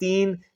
3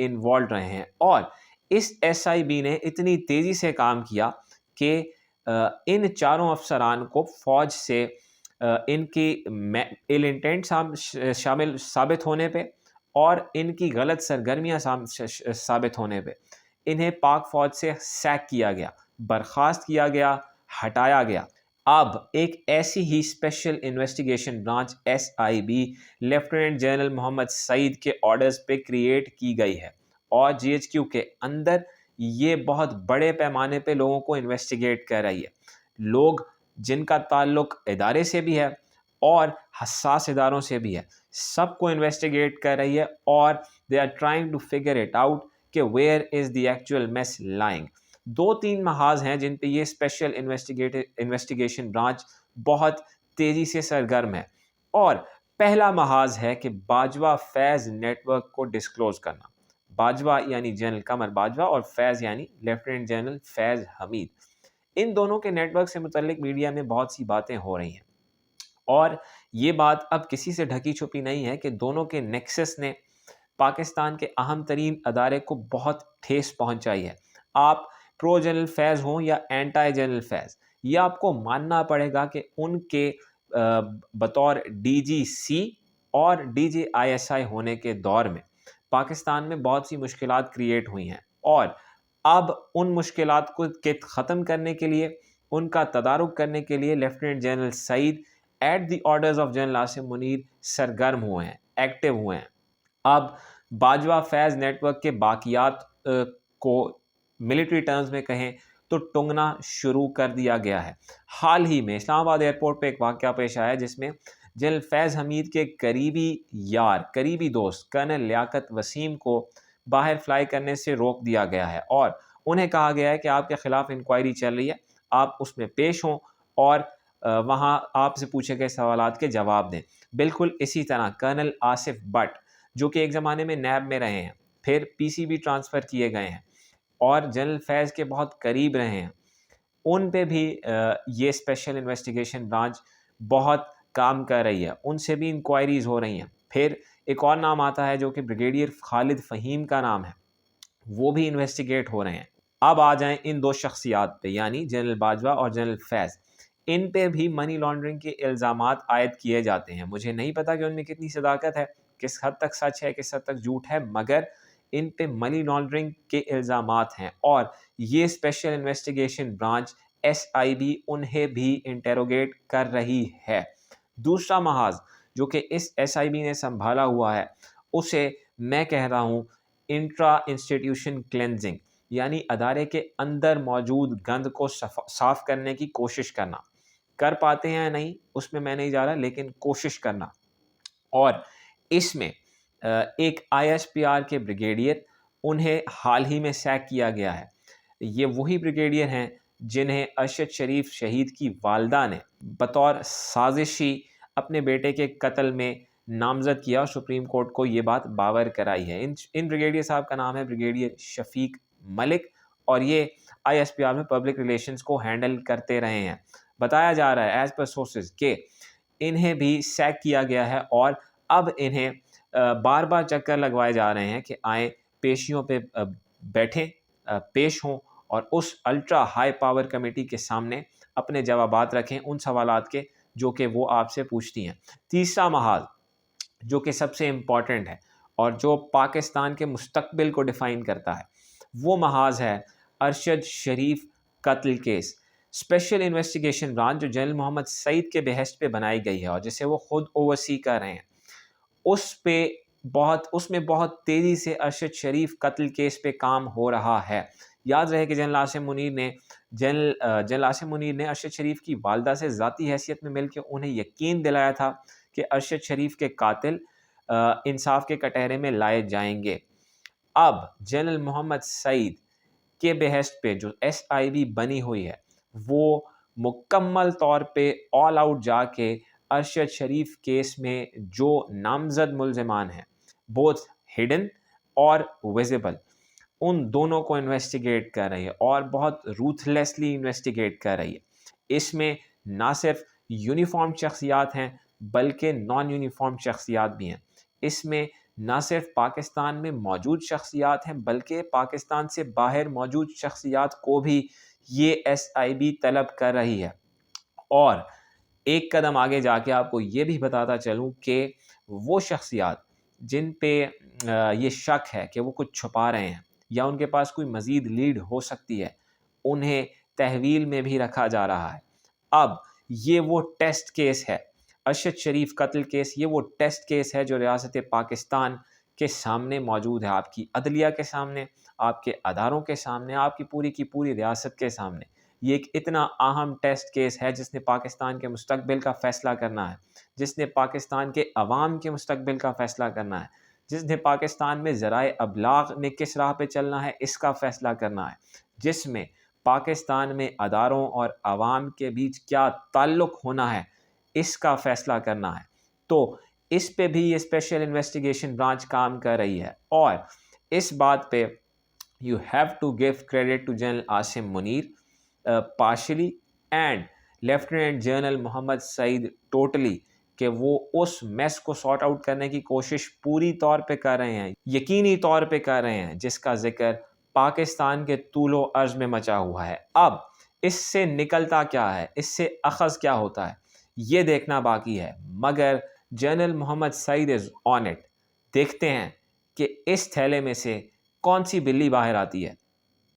involved رہے ہیں، اور اس ایس آئی بی نے اتنی تیزی سے کام کیا کہ ان چاروں افسران کو فوج سے ان کی ایل انٹینٹ شامل ثابت ہونے پہ اور ان کی غلط سرگرمیاں ثابت ہونے پہ انہیں پاک فوج سے سیک کیا گیا، برخاست کیا گیا، ہٹایا گیا۔ اب ایک ایسی ہی special investigation branch S I B lieutenant general Muhammad Saeed کے آرڈرز پہ کریٹ کی گئی ہے، اور جی ایچ کیو کے اندر یہ بہت بڑے پیمانے پہ لوگوں کو انویسٹیگیٹ کر رہی ہے، لوگ جن کا تعلق ادارے سے بھی ہے اور حساس اداروں سے بھی ہے، سب کو انویسٹیگیٹ کر رہی ہے، اور they are trying to figure it out کہ where is the actual mess lying. 2-3 محاذ ہیں جن پہ یہ اسپیشل انویسٹیگیشن برانچ بہت تیزی سے سرگرم ہے، اور پہلا محاذ ہے کہ باجوہ فیض نیٹ ورک کو ڈسکلوز کرنا۔ باجوہ یعنی جنرل قمر باجوہ، اور فیض یعنی لیفٹیننٹ جنرل فیض حمید۔ ان دونوں کے نیٹ ورک سے متعلق میڈیا میں بہت سی باتیں ہو رہی ہیں، اور یہ بات اب کسی سے ڈھکی چھپی نہیں ہے کہ دونوں کے نیکسس نے پاکستان کے اہم ترین ادارے کو بہت ٹھیس پہنچائی ہے۔ آپ پرو جنرل فیض ہوں یا اینٹائی جنرل فیض، یہ آپ کو ماننا پڑے گا کہ ان کے بطور ڈی جی سی اور D G I S I ہونے کے دور میں پاکستان میں بہت سی مشکلات کریٹ ہوئی ہیں، اور اب ان مشکلات کو ختم کرنے کے لیے، ان کا تدارک کرنے کے لیے lieutenant general Saeed at the orders of general Asim Munir سرگرم ہوئے ہیں، ایکٹیو ہوئے ہیں۔ اب باجوہ فیض نیٹ ورک کے باقیات کو ملٹری ٹرمز میں کہیں تو ٹنگنا شروع کر دیا گیا ہے۔ حال ہی میں اسلام آباد ایئرپورٹ پہ ایک واقعہ پیش آیا جس میں جنرل فیض حمید کے قریبی یار، قریبی دوست کرنل لیاقت وسیم کو باہر فلائی کرنے سے روک دیا گیا ہے، اور انہیں کہا گیا ہے کہ آپ کے خلاف انکوائری چل رہی ہے، آپ اس میں پیش ہوں اور وہاں آپ سے پوچھے گئے سوالات کے جواب دیں۔ بالکل اسی طرح کرنل آصف بٹ، جو کہ ایک زمانے میں نیب میں رہے ہیں، پھر پی سی بی ٹرانسفر کیے گئے ہیں اور جنرل فیض کے بہت قریب رہے ہیں، ان پہ بھی یہ اسپیشل انویسٹیگیشن برانچ بہت کام کر رہی ہے، ان سے بھی انکوائریز ہو رہی ہیں۔ پھر ایک اور نام آتا ہے جو کہ بریگیڈیئر خالد فہیم کا نام ہے، وہ بھی انویسٹیگیٹ ہو رہے ہیں۔ اب آ جائیں ان دو شخصیات پہ، یعنی جنرل باجوہ اور جنرل فیض، ان پہ بھی منی لانڈرنگ کے الزامات عائد کیے جاتے ہیں۔ مجھے نہیں پتا کہ ان میں کتنی صداقت ہے، کس حد تک سچ ہے، کس حد تک جھوٹ ہے، مگر ان پہ منی لانڈرنگ کے الزامات ہیں، اور یہ special investigation branch S I B انہیں بھی انٹیروگیٹ کر رہی ہے۔ دوسرا محاذ جو کہ اس ایس آئی بی نے سنبھالا ہوا ہے، اسے میں کہہ رہا ہوں انٹرا انسٹیٹیوشن کلینزنگ، یعنی ادارے کے اندر موجود گند کو صاف کرنے کی کوشش کرنا۔ کر پاتے ہیں یا نہیں اس میں نہیں جا رہا، لیکن کوشش کرنا۔ اور اس میں ایک آئی ایس پی آر کے بریگیڈیئر، انہیں حال ہی میں سیک کیا گیا ہے۔ یہ وہی بریگیڈیئر ہیں جنہیں ارشد شریف شہید کی والدہ نے بطور سازشی اپنے بیٹے کے قتل میں نامزد کیا، اور سپریم کورٹ کو یہ بات باور کرائی ہے۔ ان بریگیڈیئر صاحب کا نام ہے بریگیڈیئر شفیق ملک، اور یہ آئی ایس پی آر میں پبلک ریلیشنز کو ہینڈل کرتے رہے ہیں۔ بتایا جا رہا ہے ایز پر سورسز کہ انہیں بھی سیک کیا گیا ہے، اور اب انہیں بار بار چکر لگوائے جا رہے ہیں کہ آئیں پیشیوں پہ بیٹھیں، پیش ہوں، اور اس الٹرا ہائی پاور کمیٹی کے سامنے اپنے جوابات رکھیں ان سوالات کے جو کہ وہ آپ سے پوچھتی ہیں۔ تیسرا محاذ جو کہ سب سے امپورٹنٹ ہے اور جو پاکستان کے مستقبل کو ڈیفائن کرتا ہے، وہ محاذ ہے ارشد شریف قتل کیس۔ اسپیشل انویسٹیگیشن برانچ جو جنرل محمد سعید کے بہشت پہ بنائی گئی ہے اور جسے وہ خود اوورسی کر رہے ہیں، اس میں بہت تیزی سے ارشد شریف قتل کیس پہ کام ہو رہا ہے۔ یاد رہے کہ جنرل عاصم منیر نے ارشد شریف کی والدہ سے ذاتی حیثیت میں مل کے انہیں یقین دلایا تھا کہ ارشد شریف کے قاتل انصاف کے کٹہرے میں لائے جائیں گے۔ اب جنرل محمد سعید کے بہشت پہ جو ایس آئی بی بنی ہوئی ہے، وہ مکمل طور پہ آل آؤٹ جا کے ارشد شریف کیس میں جو نامزد ملزمان ہیں، بوتھ ہڈن اور ویزیبل، ان دونوں کو انویسٹیگیٹ کر رہی ہے، اور بہت روتھلیسلی انویسٹیگیٹ کر رہی ہے۔ اس میں نہ صرف یونیفارم شخصیات ہیں بلکہ نان یونیفارم شخصیات بھی ہیں۔ اس میں نہ صرف پاکستان میں موجود شخصیات ہیں بلکہ پاکستان سے باہر موجود شخصیات کو بھی یہ SIB طلب کر رہی ہے۔ اور ایک قدم آگے جا کے آپ کو یہ بھی بتاتا چلوں کہ وہ شخصیات جن پہ یہ شک ہے کہ وہ کچھ چھپا رہے ہیں یا ان کے پاس کوئی مزید لیڈ ہو سکتی ہے، انہیں تحویل میں بھی رکھا جا رہا ہے۔ اب یہ وہ ٹیسٹ کیس ہے، ارشد شریف قتل کیس، یہ وہ ٹیسٹ کیس ہے جو ریاست پاکستان کے سامنے موجود ہے، آپ کی عدلیہ کے سامنے، آپ کے اداروں کے سامنے، آپ کی پوری ریاست کے سامنے۔ یہ ایک اتنا اہم ٹیسٹ کیس ہے جس نے پاکستان کے مستقبل کا فیصلہ کرنا ہے، جس نے پاکستان کے عوام کے مستقبل کا فیصلہ کرنا ہے، جس نے پاکستان میں ذرائع ابلاغ نے کس راہ پہ چلنا ہے اس کا فیصلہ کرنا ہے، جس میں پاکستان میں اداروں اور عوام کے بیچ کیا تعلق ہونا ہے اس کا فیصلہ کرنا ہے۔ تو اس پہ بھی یہ اسپیشل انویسٹیگیشن برانچ کام کر رہی ہے، اور اس بات پہ you have to give credit to General Asim Munir partially and Lieutenant General Muhammad Saeed totally, کہ وہ اس میس کو سارٹ آؤٹ کرنے کی کوشش پوری طور پہ کر رہے ہیں، یقینی طور پہ کر رہے ہیں، جس کا ذکر پاکستان کے طول و عرض میں مچا ہوا ہے۔ اب اس سے نکلتا کیا ہے، اس سے اخذ کیا ہوتا ہے، یہ دیکھنا باقی ہے، مگر general Muhammad Saeed is on it. دیکھتے ہیں کہ اس تھیلے میں سے کون سی بلی باہر آتی ہے۔